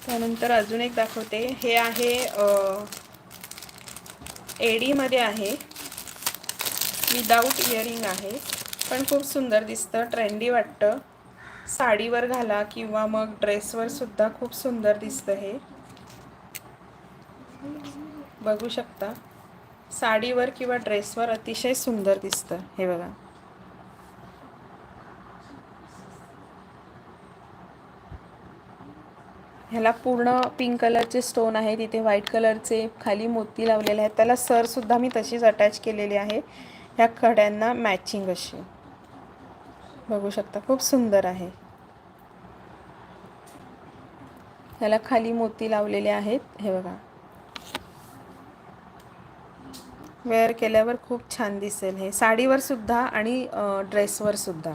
त्यानंतर अजून एक दाखवते. हे आहे एडीमध्ये आहे, विदाऊट इयरिंग आहे, पण खूप सुंदर दिसतं, ट्रेंडी वाटतं. साडीवर घाला किंवा मग ड्रेसवर सुद्धा खूप सुंदर दिसतं. हे बघू शकता, साडीवर किंवा ड्रेसवर अतिशय सुंदर दिसतं. हे बघा, ह्याला पूर्ण पिंक कलरचे स्टोन आहे, तिथे व्हाईट कलरचे खाली मोती लावलेले आहेत. त्याला सर सुद्धा मी तशीच अटॅच केलेली आहे, ह्या खड्यांना मॅचिंग अशी. बघू शकता, खूप सुंदर आहे. ह्याला खाली मोती लावलेले आहेत. हे बघा, वेअर केल्यावर खूप छान दिसेल. हे साडीवर सुद्धा आणि ड्रेसवर सुद्धा.